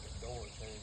the door too.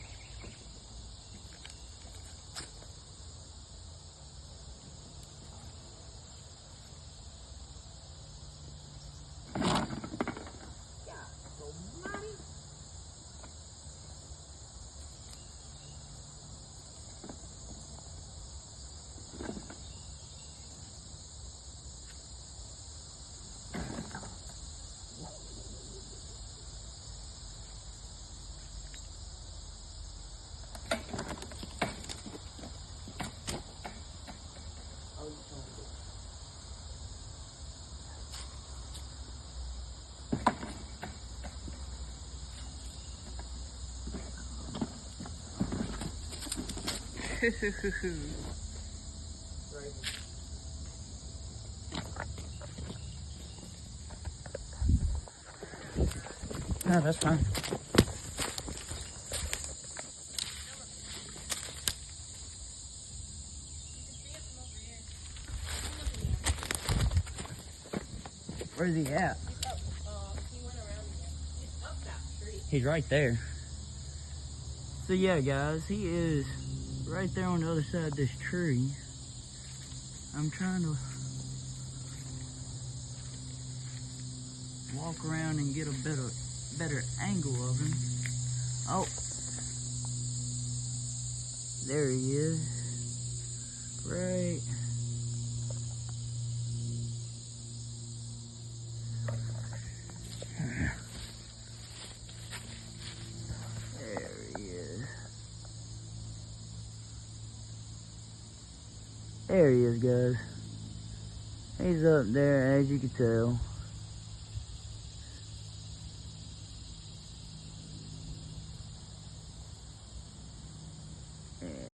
No, that's fine. Where's he at? He's up. He went around again. He's up that tree. He's right there. So yeah, guys, he is right there on the other side of this tree. I'm trying to walk around and get a better angle of him. Oh, there he is. Right. There he is. There he is, guys. He's up there, as you can tell.